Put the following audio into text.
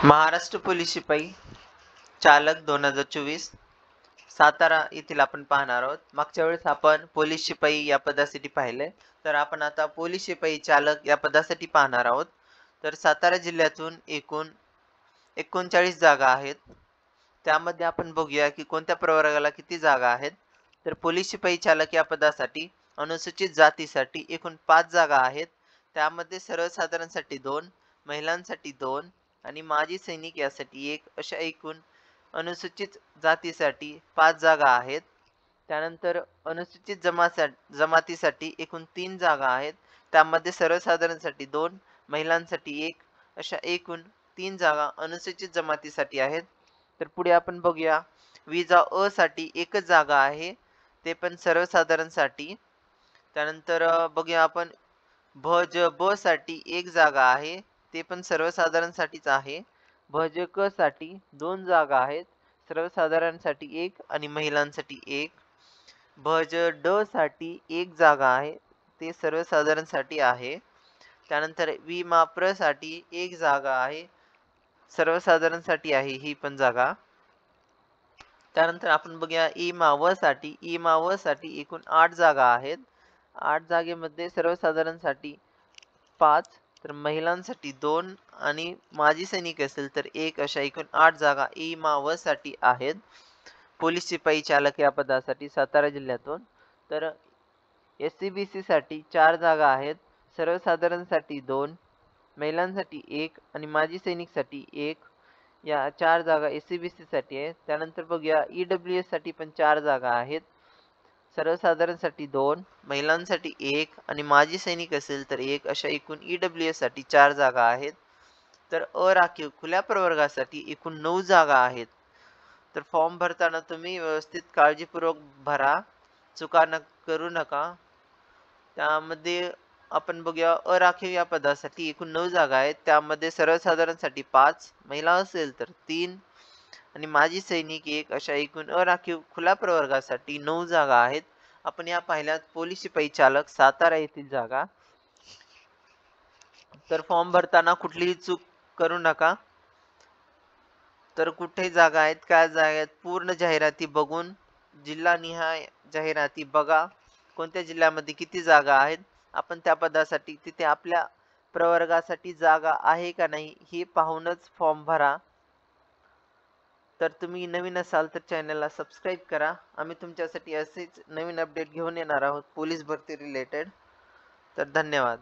Maharashtra police शिपाई चालक 2024 सातारा येथील आपण पाहणार आहोत। मागच्या वेळेस आपण पोलीस शिपाई या पदासाठी पाहिले, तर आपण आता पोलीस शिपाई चालक या पदासाठी पाहणार आहोत। तर सातारा जिल्ह्यातून एकूण 39 जागा आहेत। त्यामध्ये आपण बघूया की कोणत्या प्रवर्गाला किती जागा आहेत। तर पोलीस शिपाई चालक या पदासाठी अनुसूचित जातीसाठी एकूण 5 जागा आहेत। त्यामध्ये सर्वसाधारणसाठी 2, महिलांसाठी 2 आणि माजी सैनिक यासाठी 1 अशा एकूण अनुसूचित जातीसाठी 5 जागा आहेत। त्यानंतर अनुसूचित जमातीसाठी एकूण 3 जागा आहेत। त्यामध्ये सर्वसाधारणसाठी 2, महिलांसाठी 1 अशा एकूण 3 जागा अनुसूचित जमातीसाठी आहेत। तर पुढे आपण बघूया विजा अ साठी एकच जागा आहे, ते पण सर्वसाधारणसाठी। त्यानंतर बघूया आपण भज ब साठी 1 जागा आहे, ते पण सर्वसाधारणसाठीच आहे। भज क साठी 2 जागा आहेत, सर्वसाधारणसाठी 1 आणि महिलांसाठी 1। भज ड साठी 1 जागा आहे, ते सर्वसाधारणसाठी आहे। त्यानंतर वि मा प्र साठी 1 जागा आहे, सर्वसाधारणसाठी आहे ही पण जागा। त्यानंतर आपण बघूया इ मा व साठी एकूण 8 जागा आहेत। 8 जागेमध्ये सर्वसाधारणसाठी 5, तर महिलांसाठी 2 आणि माजी सैनिक असेल तर 1 अशा एकूण 8 जागा इ मा व साठी आहेत पोलीस शिपाई चालक या पदासाठी सातारा जिल्ह्यातून। तर SC-BC साठी 4 जागा आहेत, सर्वसाधारणसाठी 2, महिलांसाठी 1 आणि माजी सैनिकसाठी 1 या 4 जागा SC-BC साठी आहेत। त्यानंतर बघूया EWS साठी पण 4 जागा आहेत, सर्वसाधारणसाठी 2, महिलांसाठी 1 आणि माजी सैनिक असेल तर 1 अशा एकूण EWS साठी 4 जागा आहेत। तर अराखीव खुल्या प्रवर्गासाठी एकूण 9 जागा आहेत। तर फॉर्म भरताना तुम्ही व्यवस्थित काळजीपूर्वक भरा, चुका करू नका। त्यामध्ये आपण बघूया अराखीव या पदासाठी एकूण 9 जागा आहेत। त्यामध्ये सर्वसाधारणसाठी 5, महिला असेल तर 3 आणि माजी सैनिक 1 अशा एकूण अराखीव खुल्या प्रवर्गासाठी 9 जागा आहेत। आपण या पाहिल्यात पोलीस शिपाई चालक सातारा येथील जागा। तर फॉर्म भरताना कुठलीही चूक करू नका। तर कुठे जागा आहेत, काय जागा आहेत, पूर्ण जाहिराती बघून जिल्हानिहाय जाहिराती बघा, कोणत्या जिल्ह्यामध्ये किती जागा आहेत। आपण त्या पदासाठी तिथे आपल्या प्रवर्गासाठी जागा आहे का नाही हे पाहूनच फॉर्म भरा। तर तुम्ही नवीन असाल तर चॅनलला सबस्क्राईब करा। आम्ही तुमच्यासाठी असेच नवीन अपडेट घेऊन येणार आहोत पोलीस भरती रिलेटेड। तर धन्यवाद।